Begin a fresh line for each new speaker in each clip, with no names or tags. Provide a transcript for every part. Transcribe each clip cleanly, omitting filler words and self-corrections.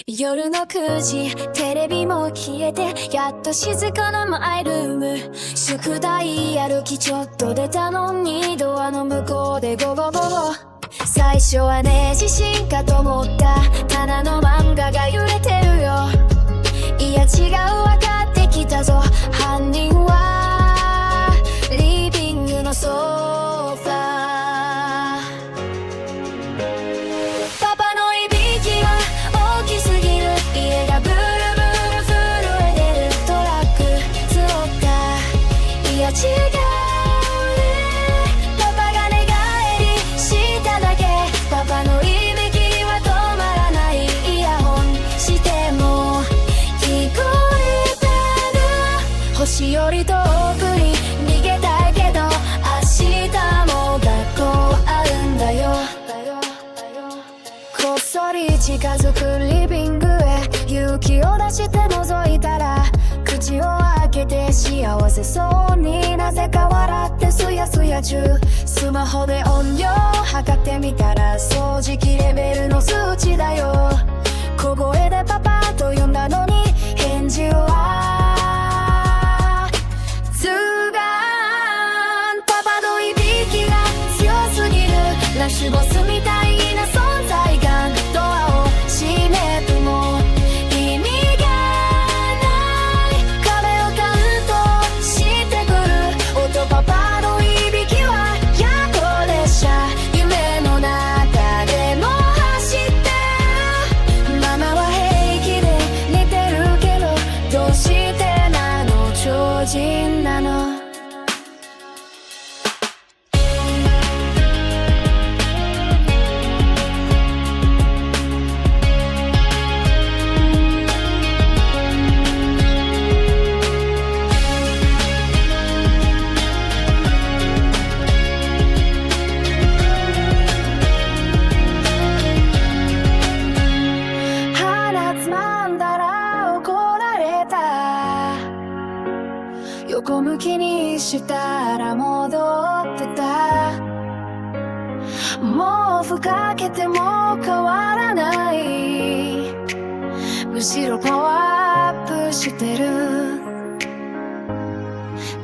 夜の9時テレビも消えてやっと静かなマイルーム。宿題やる気ちょっと出たのにドアの向こうでゴゴゴゴ。最初はね地震かと思った棚の漫画が揺れてるよ。いや違う分かってきたぞ。犯人はリビングのソファー。パパのいびきは大きすぎる。家がブルブル震えてる。トラック積もった。いや違うね。パパが寝返りしただけ。パパのいびきは止まらない。イヤホンしても聞こえてる。星より遠くに逃げたいけど明日も学校あるんだよ。こっそり近づくリビングへ勇気を出して覗いたら口を開けて幸せそうになぜか笑ってすやすや中。スマホで音量測ってみたら掃除機レベルの数値だよ。小声でパパと呼んだのに返事はズガーン。パパのいびきが強すぎる。ラッシュボスみたいな存在感。ドアを閉めても意味がない。壁をカウントしてくる音。パパのいびきは夜行列車。夢の中でも走ってる。ママは平気で寝てるけどどうしてなの超人なの。横向きにしたら戻ってた。毛布かけても変わらない。むしろパワーアップしてる。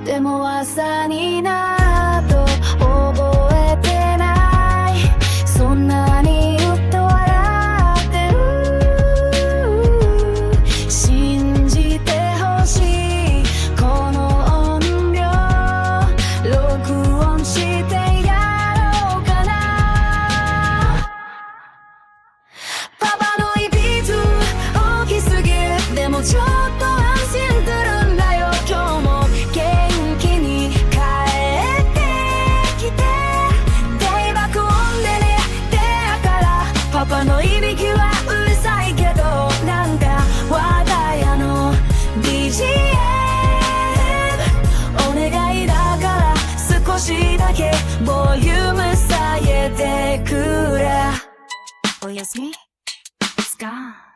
でも朝になると覚えてない。そんなにうっと笑ってる。信じてほしいこのちょっと安心するんだよ。今日も元気に帰ってきて。大爆音でねてやからパパのいびきはうるさいけどなんか我が家の BGM お願いだから少しだけボリューム下げてくれ。おやすみ。It's gone.